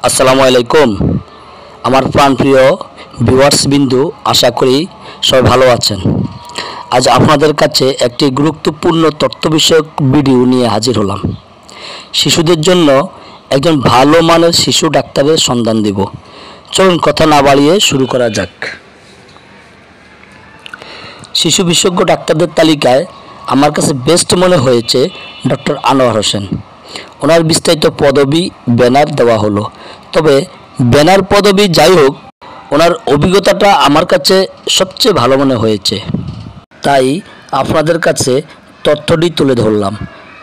আসসালামু আলাইকুম। আমার প্রাণপ্রিয় ভিউয়ার্স বিন্দু, আশা করি সবাই ভালো আছেন। আজ আপনাদের কাছে একটি গুরুত্বপূর্ণ তথ্য বিষয়ক ভিডিও নিয়ে হাজির হলাম। শিশুদের জন্য একজন ভালো মানের শিশু ডাক্তারের সন্ধান দেব। চলুন কথা না বাড়িয়ে শুরু করা যাক। শিশু বিশেষজ্ঞ ডাক্তারদের তালিকায় আমার কাছে বেস্ট মনে হয়েছে ডক্টর আনোয়ার হোসেন। ওনার বিস্তারিত পদবি ব্যানার দেওয়া হলো, তবে ব্যানার পদবি যাই হোক, ওনার অভিজ্ঞতাটা আমার কাছে সবচেয়ে ভালো মনে হয়েছে, তাই আপনাদের কাছে তথ্যটি তুলে ধরলাম।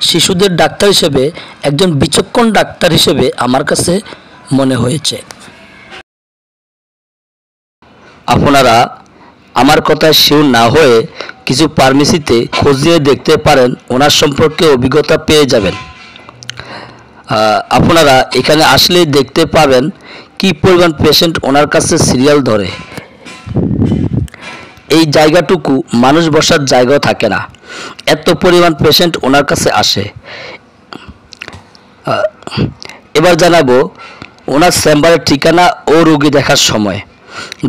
শিশুদের ডাক্তার হিসেবে একজন বিচক্ষণ ডাক্তার হিসেবে আমার কাছে মনে হয়েছে। আপনারা আমার কথায় শিওর না হয়ে কিছু ফার্মেসিতে খোঁজ নিয়ে দেখতে পারেন, ওনার সম্পর্কে অভিজ্ঞতা পেয়ে যাবেন। আপনারা এখানে আসলেই দেখতে পাবেন কি পরিমাণ পেশেন্ট ওনার কাছে সিরিয়াল ধরে। এই জায়গাটুকু মানুষ বসার জায়গাও থাকে না, এত পরিমাণ পেশেন্ট ওনার কাছে আসে। এবার জানাবো ওনার চেম্বারের ঠিকানা ও রোগী দেখার সময়।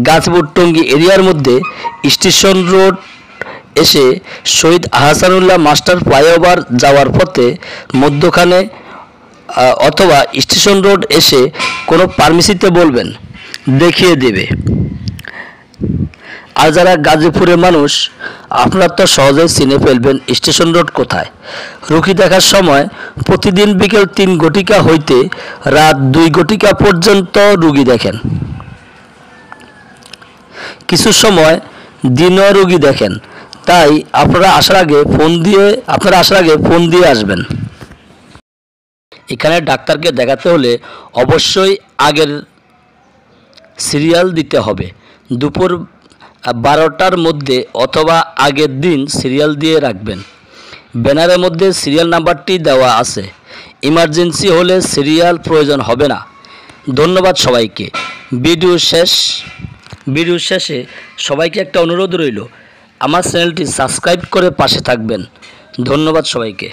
গাজীপুর টঙ্গী এরিয়ার মধ্যে স্টেশন রোড এসে শহীদ আহসানুল্লাহ মাস্টার ফ্লাইওভার যাওয়ার পথে মধ্যখানে অথবা স্টেশন রোড এসে কোনো ফার্মেসিতে বলবেন, দেখিয়ে দেবে। আর যারা গাজীপুরের মানুষ, আপনারা তো সহজেই চিনে ফেলবেন স্টেশন রোড কোথায়। রোগী দেখার সময় প্রতিদিন বিকেল 3 ঘটিকা হইতে রাত 2 ঘটিকা পর্যন্ত রোগী দেখেন। কিছু সময় দিনও রোগী দেখেন, তাই আপনারা আসার আগে ফোন দিয়ে আসবেন। এখানে ডাক্তারকে দেখাতে হলে অবশ্যই আগের সিরিয়াল দিতে হবে। দুপুর 12টার মধ্যে অথবা আগের দিন সিরিয়াল দিয়ে রাখবেন। ব্যানারের মধ্যে সিরিয়াল নাম্বারটি দেওয়া আছে। ইমার্জেন্সি হলে সিরিয়াল প্রয়োজন হবে না। ধন্যবাদ সবাইকে। ভিডিও শেষে সবাইকে একটা অনুরোধ রইল, আমার চ্যানেলটি সাবস্ক্রাইব করে পাশে থাকবেন। ধন্যবাদ সবাইকে।